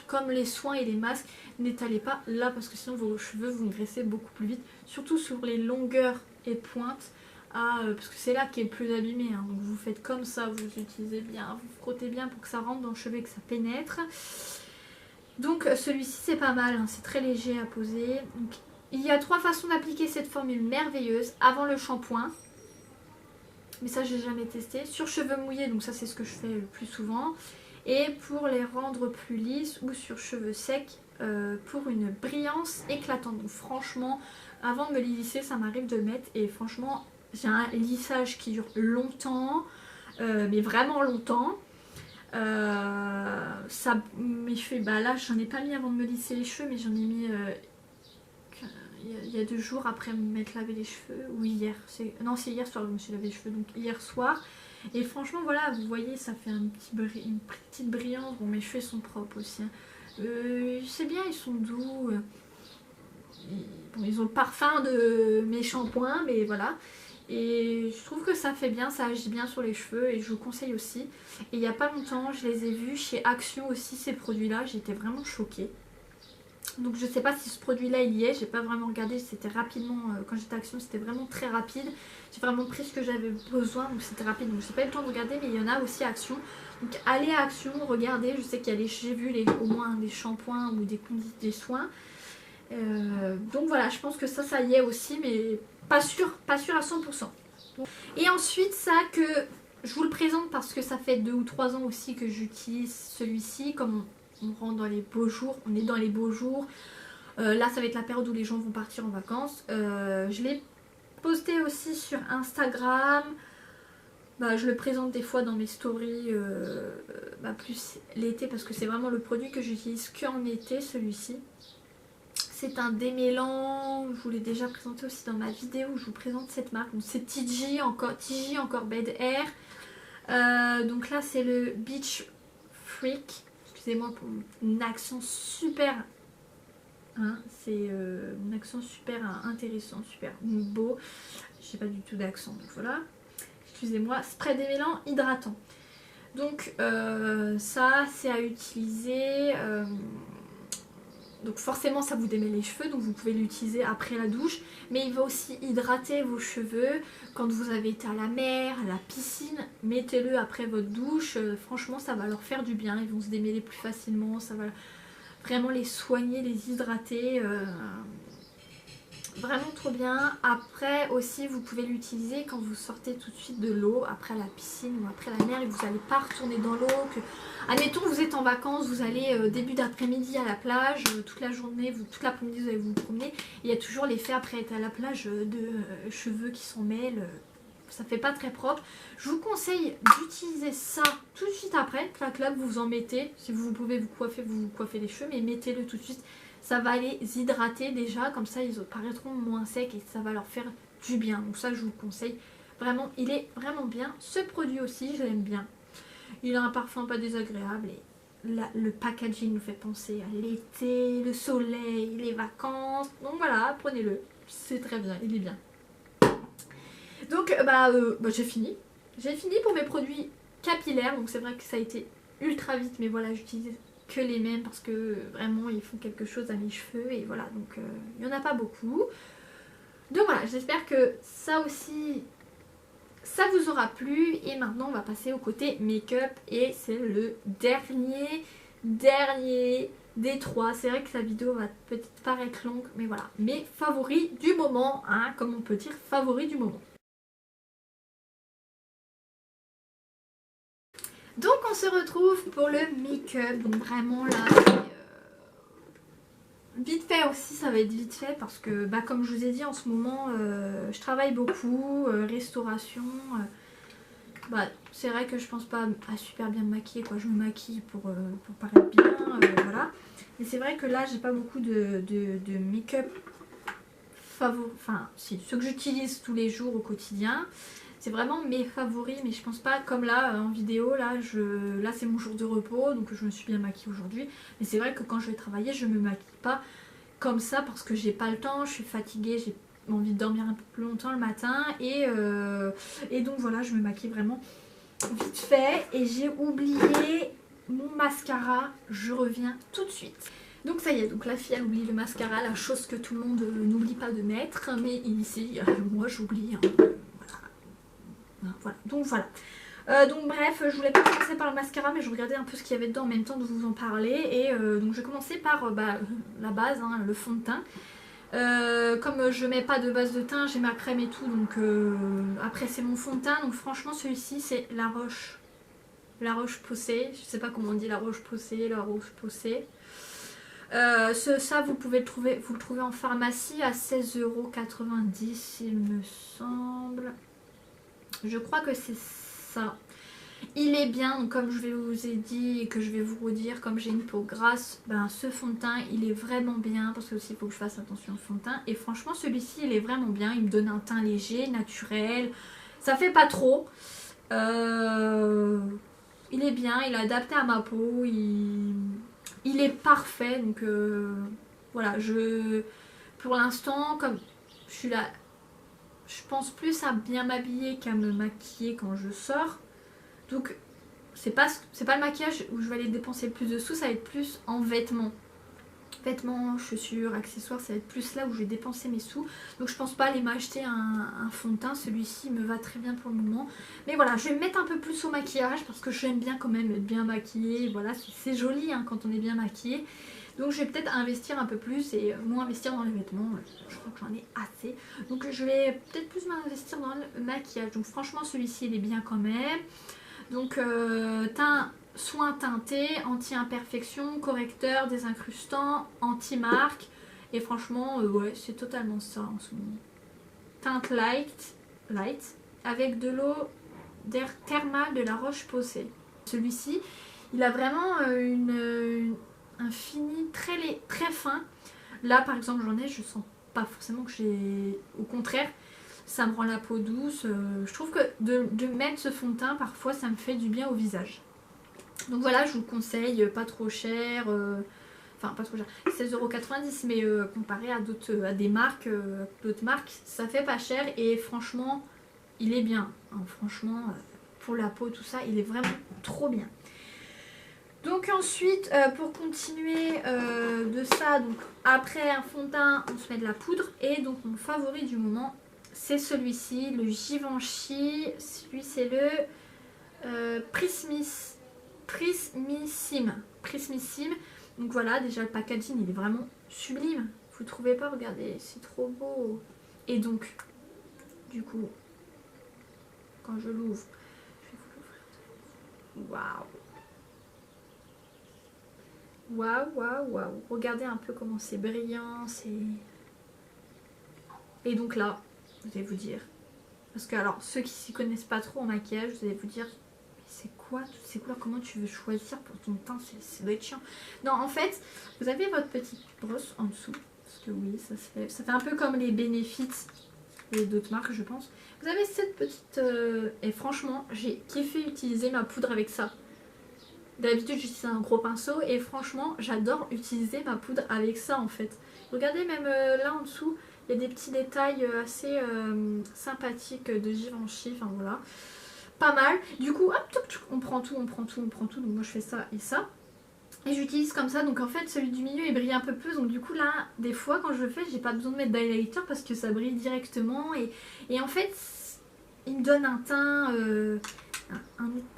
comme les soins et les masques, n'étalez pas là parce que sinon vos cheveux vont graisser beaucoup plus vite. Surtout sur les longueurs et pointes. Parce que c'est là qui est le plus abîmé, hein. Donc vous faites comme ça, vous utilisez bien, vous frottez bien pour que ça rentre dans le cheveu et que ça pénètre. Donc celui-ci c'est pas mal, hein. C'est très léger à poser. Donc, il y a 3 façons d'appliquer cette formule merveilleuse. Avant le shampoing, mais ça j'ai jamais testé. Sur cheveux mouillés, donc ça c'est ce que je fais le plus souvent. Et pour les rendre plus lisses ou sur cheveux secs pour une brillance éclatante. Donc franchement, avant de me les lisser, ça m'arrive de le mettre et franchement... J'ai un lissage qui dure longtemps, mais vraiment longtemps. Mes cheveux, bah là j'en ai pas mis avant de me lisser les cheveux, mais j'en ai mis il y a 2 jours après m'être lavé les cheveux, ou hier. Non, c'est hier soir que je me suis lavé les cheveux, donc hier soir. Et franchement, voilà, vous voyez, ça fait une petite brillance. Bon, mes cheveux sont propres aussi, hein. C'est bien, ils sont doux. Bon, ils ont le parfum de mes shampoings, mais voilà. Et je trouve que ça fait bien, ça agit bien sur les cheveux et je vous conseille aussi. Et il n'y a pas longtemps, je les ai vus chez Action aussi, ces produits-là. J'étais vraiment choquée. Donc je sais pas si ce produit-là il y est, j'ai pas vraiment regardé, c'était rapidement, quand j'étais à Action c'était vraiment très rapide. J'ai vraiment pris ce que j'avais besoin, donc c'était rapide. Donc j'ai pas eu le temps de regarder, mais il y en a aussi à Action. Donc allez à Action, regardez, je sais qu'il y a j'ai vu au moins des shampoings ou des soins. Donc voilà, je pense que ça y est aussi, mais pas sûr à 100%. Et ensuite ça que je vous le présente parce que ça fait 2 ou 3 ans aussi que j'utilise celui-ci. Comme on rentre dans les beaux jours, on est dans les beaux jours. Là ça va être la période où les gens vont partir en vacances. Je l'ai posté aussi sur Instagram. Je le présente des fois dans mes stories, plus l'été parce que c'est vraiment le produit que j'utilise qu'en été, celui-ci. C'est un démêlant, je vous l'ai déjà présenté aussi dans ma vidéo où je vous présente cette marque. C'est TG encore Bed Air. Donc là c'est le Beach Freak. Excusez-moi pour mon accent super. Hein, c'est mon accent super intéressant, super beau. J'ai pas du tout d'accent, donc voilà. Excusez-moi. Spray démêlant hydratant. Donc ça c'est à utiliser. Donc forcément ça vous démêle les cheveux, donc vous pouvez l'utiliser après la douche. Mais il va aussi hydrater vos cheveux. Quand vous avez été à la mer, à la piscine, mettez-le après votre douche. Franchement ça va leur faire du bien, ils vont se démêler plus facilement. Ça va vraiment les soigner, les hydrater. Vraiment trop bien. Après aussi vous pouvez l'utiliser quand vous sortez tout de suite de l'eau, après la piscine ou après la mer et vous n'allez pas retourner dans l'eau. Admettons vous êtes en vacances, vous allez début d'après-midi à la plage, toute la journée, toute l'après-midi vous allez vous promener. Il y a toujours l'effet après être à la plage de cheveux qui s'en mêlent. Ça fait pas très propre. Je vous conseille d'utiliser ça tout de suite après. Clac clac, vous en mettez. Si vous pouvez vous coiffer les cheveux, mais mettez-le tout de suite. ça va les hydrater déjà, comme ça ils paraîtront moins secs et ça va leur faire du bien. Donc ça je vous le conseille, vraiment il est vraiment bien. Ce produit aussi je l'aime bien, il a un parfum pas désagréable et le packaging nous fait penser à l'été, le soleil, les vacances. Donc voilà, prenez-le, c'est très bien, il est bien. Donc j'ai fini. J'ai fini pour mes produits capillaires, donc c'est vrai que ça a été ultra vite, mais voilà, j'utilise que les mêmes parce que vraiment ils font quelque chose à mes cheveux et voilà, donc il n'y en a pas beaucoup. Donc voilà, j'espère que ça aussi ça vous aura plu et maintenant on va passer au côté make-up et c'est le dernier des trois. C'est vrai que la vidéo va peut-être paraître longue, mais voilà, mes favoris du moment, hein, comme on peut dire, favoris du moment. Donc on se retrouve pour le make-up, donc vraiment là, vite fait aussi, ça va être vite fait parce que comme je vous ai dit en ce moment, je travaille beaucoup, restauration, c'est vrai que je pense pas à super bien me maquiller, quoi. Je me maquille pour paraître bien, voilà. Mais c'est vrai que là j'ai pas beaucoup de make-up favoris, enfin si, ceux que j'utilise tous les jours au quotidien. C'est vraiment mes favoris, mais je pense pas comme là en vidéo, là c'est mon jour de repos, donc je me suis bien maquillée aujourd'hui. Mais c'est vrai que quand je vais travailler, je me maquille pas comme ça parce que j'ai pas le temps, je suis fatiguée, j'ai envie de dormir un peu plus longtemps le matin. Et donc voilà, je me maquille vraiment vite fait. Et j'ai oublié mon mascara, je reviens tout de suite. Donc ça y est, donc la fille a oublié le mascara, la chose que tout le monde n'oublie pas de mettre. Mais ici, moi j'oublie, hein. Voilà, donc voilà. Donc bref, je voulais pas commencer par le mascara, mais je regardais un peu ce qu'il y avait dedans en même temps de vous en parler. Et donc je vais commencer par la base, hein, le fond de teint. Comme je mets pas de base de teint, j'ai ma crème et tout, donc après c'est mon fond de teint. Donc franchement celui-ci c'est La Roche-Posay, je sais pas comment on dit, La Roche-Posay, La Roche-Posay. Ça vous pouvez le trouver, vous le trouvez en pharmacie à 16,90 € il me semble. Je crois que c'est ça. Il est bien, donc comme je vous ai dit et que je vais vous redire, comme j'ai une peau grasse, ce fond de teint il est vraiment bien parce que aussi il faut que je fasse attention au fond de teint. Et franchement celui-ci il est vraiment bien, il me donne un teint léger, naturel, ça fait pas trop. Il est bien, il est adapté à ma peau, il est parfait. Donc voilà, pour l'instant comme je suis là, je pense plus à bien m'habiller qu'à me maquiller quand je sors. Donc c'est pas le maquillage où je vais aller dépenser le plus de sous, ça va être plus en vêtements. Vêtements, chaussures, accessoires, ça va être plus là où je vais dépenser mes sous. Donc je pense pas aller m'acheter un fond de teint, celui-ci me va très bien pour le moment. Mais voilà, je vais me mettre un peu plus au maquillage parce que j'aime bien quand même être bien maquillée. Voilà, c'est joli hein, quand on est bien maquillé. Donc je vais peut-être investir un peu plus et moins investir dans les vêtements. Je crois que j'en ai assez. Donc je vais peut-être plus m'investir dans le maquillage. Donc franchement celui-ci il est bien quand même. Donc soin teinté, anti-imperfection, correcteur, désincrustant, anti-marque. Et franchement ouais c'est totalement ça en ce moment. Teinte light avec de l'eau d'air thermal de La Roche-Posay. Celui-ci il a vraiment un fini très fin. Là par exemple j'en ai, je sens pas forcément que j'ai, au contraire ça me rend la peau douce. Je trouve que de mettre ce fond de teint parfois ça me fait du bien au visage. Donc voilà, je vous conseille, pas trop cher, enfin pas trop cher, 16,90 €, mais comparé à des marques, d'autres marques, ça fait pas cher et franchement il est bien, hein, franchement pour la peau tout ça il est vraiment trop bien. Donc ensuite pour continuer de ça, donc après un fond de teint on se met de la poudre et donc mon favori du moment c'est celui-ci, le Givenchy. Celui c'est le Prismissime. Donc voilà, déjà le packaging il est vraiment sublime. Vous trouvez pas? Regardez, c'est trop beau. Et donc, du coup, quand je l'ouvre, je vais vous l'ouvrir. Waouh. Regardez un peu comment c'est brillant. Et donc là, vous allez vous dire, parce que alors ceux qui s'y connaissent pas trop en maquillage, vous allez vous dire c'est quoi toutes ces couleurs? Comment tu veux choisir pour ton teint? Ça doit être chiant. Non, en fait, vous avez votre petite brosse en dessous. Parce que oui, ça fait un peu comme les Benefits et d'autres marques, je pense. Vous avez cette petite... et franchement, j'ai kiffé utiliser ma poudre avec ça. D'habitude, j'utilise un gros pinceau et franchement, j'adore utiliser ma poudre avec ça en fait. Regardez, même là en dessous, il y a des petits détails assez sympathiques de Givenchy, enfin voilà. Pas mal. Du coup, hop, on prend tout, on prend tout, on prend tout. Donc moi je fais ça et ça. Et j'utilise comme ça. Donc en fait, celui du milieu il brille un peu plus. Donc du coup là, des fois quand je le fais, j'ai pas besoin de mettre d'highlighter parce que ça brille directement. Et en fait, il me donne un teint...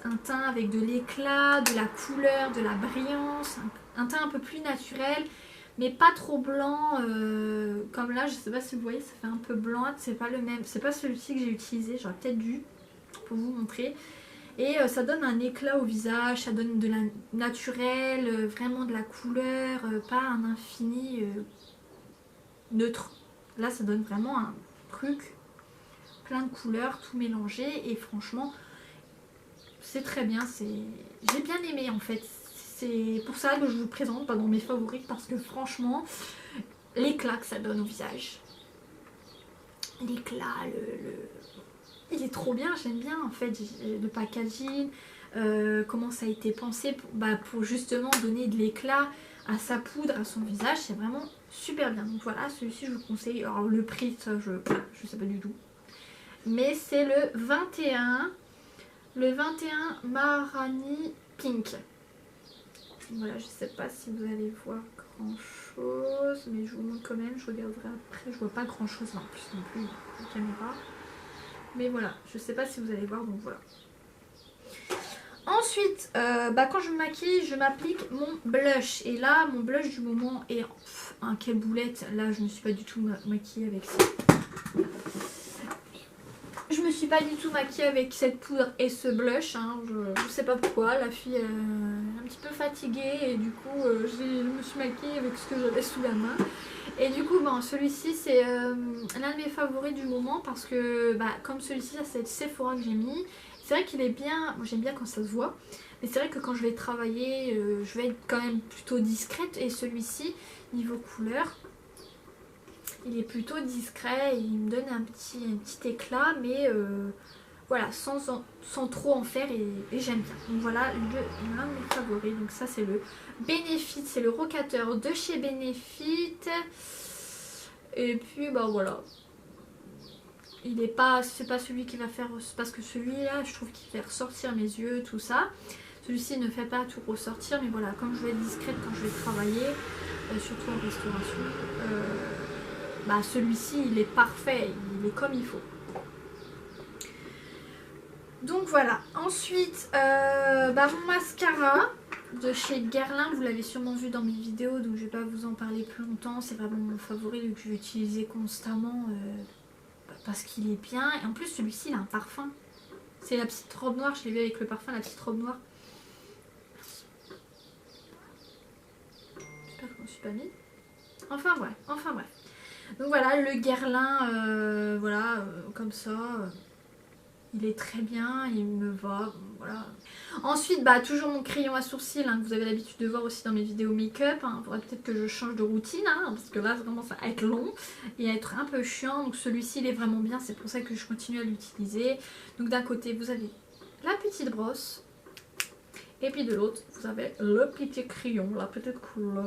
un teint avec de l'éclat, de la couleur, de la brillance, un teint un peu plus naturel, mais pas trop blanc, comme là, je sais pas si vous voyez, ça fait un peu blanc, c'est pas le même, c'est pas celui-ci que j'ai utilisé, j'aurais peut-être dû pour vous montrer. Et ça donne un éclat au visage, ça donne de la naturelle, vraiment de la couleur, pas un infini neutre. Là, ça donne vraiment un truc plein de couleurs, tout mélangé, et franchement, c'est très bien, j'ai bien aimé en fait. C'est pour ça que je vous présente, pas dans mes favoris, parce que franchement, l'éclat que ça donne au visage. L'éclat, il est trop bien, j'aime bien en fait le packaging, comment ça a été pensé pour justement donner de l'éclat à sa poudre, à son visage, c'est vraiment super bien. Donc voilà, celui-ci je vous conseille. Alors le prix, ça je sais pas du tout. Mais c'est le 21. Le 21 Marani Pink. Voilà, je sais pas si vous allez voir grand chose, mais je vous montre quand même, je regarderai après, je vois pas grand chose en plus non plus la caméra. Mais voilà, je sais pas si vous allez voir, donc voilà. Ensuite, quand je me maquille, je m'applique mon blush. Et là, mon blush du moment est... quelle boulette. Là, je me suis pas du tout maquillée avec ça. Je me suis pas du tout maquillée avec cette poudre et ce blush, hein. Je sais pas pourquoi, la fille est un petit peu fatiguée et du coup je me suis maquillée avec ce que j'avais sous la main. Et du coup celui-ci c'est l'un de mes favoris du moment parce que comme celui-ci, c'est le Sephora que j'ai mis. C'est vrai qu'il est bien, moi j'aime bien quand ça se voit, mais c'est vrai que quand je vais travailler, je vais être quand même plutôt discrète et celui-ci, niveau couleur, il est plutôt discret, il me donne un petit éclat, mais voilà, sans trop en faire et j'aime bien. Donc voilà, l'un de mes favoris. Donc ça c'est le Benefit, c'est le rocateur de chez Benefit. Et puis voilà. C'est pas celui qui va faire, parce que celui-là je trouve qu'il fait ressortir mes yeux, tout ça. Celui-ci ne fait pas tout ressortir, mais voilà, comme je vais être discrète quand je vais travailler, surtout en restauration, celui-ci il est parfait, il est comme il faut. Donc voilà, ensuite mon mascara de chez Guerlain, vous l'avez sûrement vu dans mes vidéos, donc je vais pas vous en parler plus longtemps, c'est vraiment mon favori que je vais utiliser constamment parce qu'il est bien. Et en plus celui-ci il a un parfum, c'est la petite robe noire, je l'ai vu avec le parfum, la petite robe noire. J'espère que je m'en suis pas mis. Enfin bref. Donc voilà, le Guerlain, comme ça, il est très bien, il me va, voilà. Ensuite, toujours mon crayon à sourcils, hein, que vous avez l'habitude de voir aussi dans mes vidéos make-up. Il faudrait peut-être que je change de routine, hein, parce que là, ça commence à être long et à être un peu chiant. Donc celui-ci, il est vraiment bien, c'est pour ça que je continue à l'utiliser. Donc d'un côté, vous avez la petite brosse. Et puis de l'autre, vous avez le petit crayon, la petite couleur.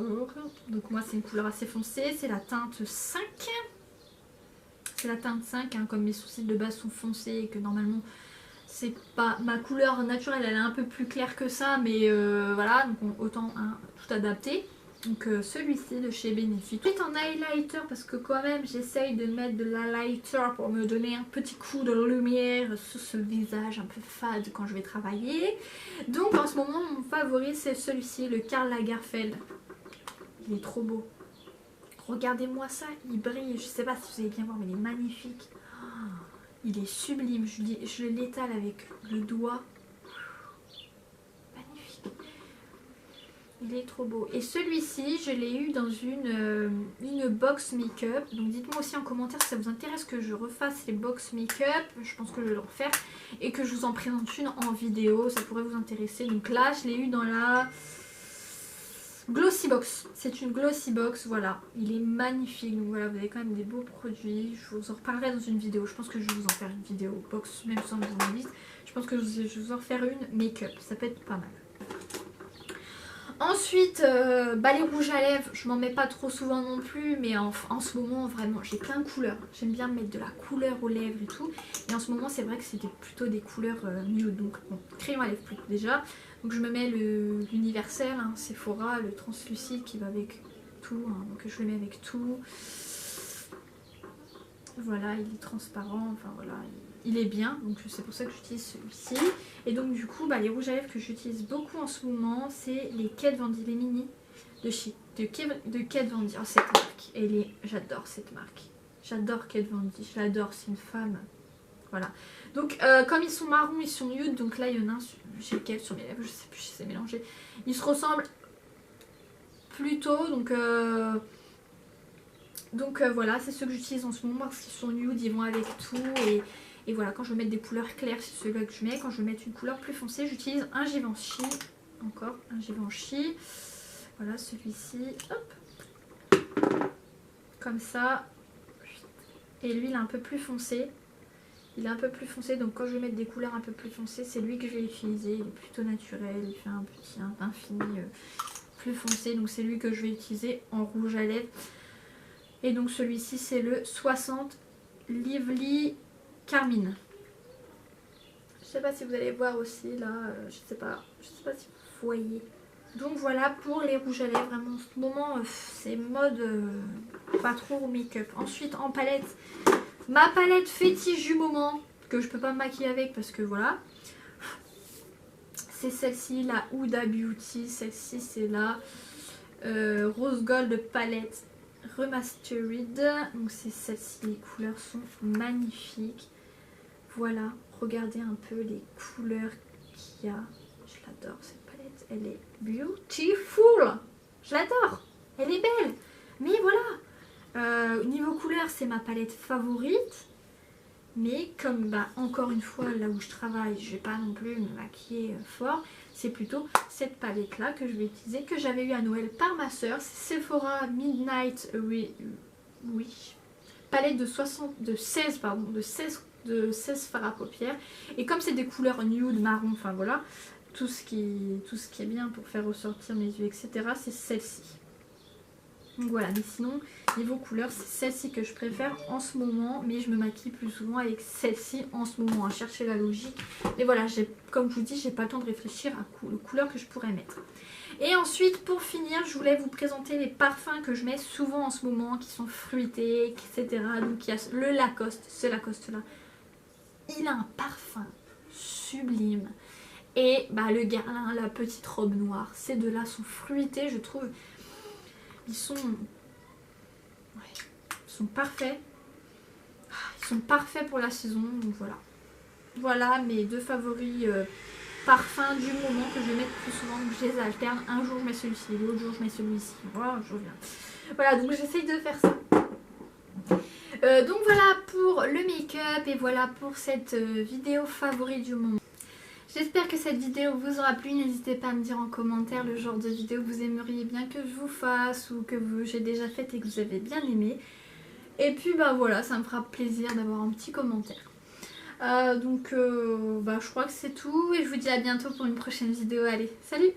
Donc moi, c'est une couleur assez foncée, c'est la teinte 5. C'est la teinte 5, hein, comme mes sourcils de base sont foncés et que normalement, c'est pas ma couleur naturelle, elle est un peu plus claire que ça, mais voilà, donc autant tout adapter. Donc celui-ci de chez Benefit. Ensuite en highlighter, parce que quand même j'essaye de mettre de l'highlighter pour me donner un petit coup de lumière sur ce visage un peu fade quand je vais travailler. Donc en ce moment mon favori c'est celui-ci, le Karl Lagerfeld. Il est trop beau. Regardez-moi ça, il brille, je sais pas si vous allez bien voir mais il est magnifique. Oh, il est sublime, je l'étale avec le doigt. Il est trop beau. Et celui-ci, je l'ai eu dans une box make-up. Donc dites-moi aussi en commentaire si ça vous intéresse que je refasse les box make-up. Je pense que je vais le refaire. Et que je vous en présente une en vidéo. Ça pourrait vous intéresser. Donc là, je l'ai eu dans la Glossy Box. C'est une Glossy Box, voilà. Il est magnifique. Donc voilà, vous avez quand même des beaux produits. Je vous en reparlerai dans une vidéo. Je pense que je vais vous en faire une vidéo box, même sans vous en liste. Je pense que je vais vous en faire une make-up. Ça peut être pas mal. Ensuite, les rouges à lèvres, je m'en mets pas trop souvent non plus, mais en ce moment vraiment j'ai plein de couleurs. J'aime bien mettre de la couleur aux lèvres et tout. Et en ce moment c'est vrai que c'était plutôt des couleurs nude, donc bon, crayon à lèvres plutôt déjà. Donc je me mets l'universel, hein, Sephora, le translucide qui va avec tout, hein, donc je le mets avec tout. Voilà, il est transparent, enfin voilà, il est bien, donc c'est pour ça que j'utilise celui-ci. Et donc du coup, les rouges à lèvres que j'utilise beaucoup en ce moment, c'est les Kat Von D, les mini de Kat Von D. Oh, cette marque, j'adore cette marque. J'adore Kat Von D, je l'adore, c'est une femme. Voilà. Donc comme ils sont marrons, ils sont nude, donc là il y en a un chez lequel sur mes lèvres, je sais plus si c'est mélangé. Ils se ressemblent plutôt, donc voilà, c'est ceux que j'utilise en ce moment parce qu'ils sont nude, ils vont avec tout. Et voilà, quand je veux mettre des couleurs claires, c'est celui-là que je mets. Quand je veux mettre une couleur plus foncée, j'utilise un Givenchy. Encore un Givenchy. Voilà, celui-ci. Hop. Comme ça. Et lui, il est un peu plus foncé. Il est un peu plus foncé, donc quand je vais mettre des couleurs un peu plus foncées, c'est lui que je vais utiliser. Il est plutôt naturel, il fait un teint fini plus foncé. Donc c'est lui que je vais utiliser en rouge à lèvres. Et donc celui-ci, c'est le 60 Lively Carmine. Je sais pas si vous allez voir aussi là, je sais pas si vous voyez. Donc voilà pour les rouges à lèvres, vraiment en ce moment c'est mode pas trop make-up. Ensuite en palette, ma palette fétiche du moment, que je peux pas me maquiller avec parce que voilà. C'est celle-ci, la Huda Beauty, celle-ci c'est la Rose Gold Palette Remastered. Donc c'est celle-ci, les couleurs sont magnifiques. Voilà, regardez un peu les couleurs qu'il y a. Je l'adore cette palette, elle est beautiful. Je l'adore, elle est belle. Mais voilà, niveau couleur c'est ma palette favorite. Mais comme encore une fois là où je travaille, je vais pas non plus me maquiller fort. C'est plutôt cette palette là que je vais utiliser, que j'avais eu à Noël par ma soeur. C'est Sephora Midnight, oui. Palette de 16 fards à paupières. Et comme c'est des couleurs nude, marron, enfin voilà, tout ce qui est bien pour faire ressortir mes yeux, etc. c'est celle-ci. Donc voilà, mais sinon, niveau couleur, c'est celle-ci que je préfère en ce moment. Mais je me maquille plus souvent avec celle-ci en ce moment, à chercher la logique. Et voilà, comme je vous dis, j'ai pas le temps de réfléchir à les couleurs que je pourrais mettre. Et ensuite, pour finir, je voulais vous présenter les parfums que je mets souvent en ce moment, qui sont fruités, etc. Donc il y a le Lacoste, ce Lacoste-là. Il a un parfum sublime. Et le Guerlain, la petite robe noire, ces deux-là sont fruités, je trouve. Ils sont parfaits. Ils sont parfaits pour la saison, donc voilà. Voilà mes deux favoris parfums du moment que je vais mettre plus souvent. Donc je les alterne. Un jour je mets celui-ci, l'autre jour je mets celui-ci. Voilà, je reviens. Voilà, donc j'essaye de faire ça. Donc voilà pour le make-up et voilà pour cette vidéo favorite du moment. J'espère que cette vidéo vous aura plu. N'hésitez pas à me dire en commentaire le genre de vidéo que vous aimeriez bien que je vous fasse ou que j'ai déjà fait et que vous avez bien aimé. Et puis voilà, ça me fera plaisir d'avoir un petit commentaire. Je crois que c'est tout et je vous dis à bientôt pour une prochaine vidéo. Allez, salut!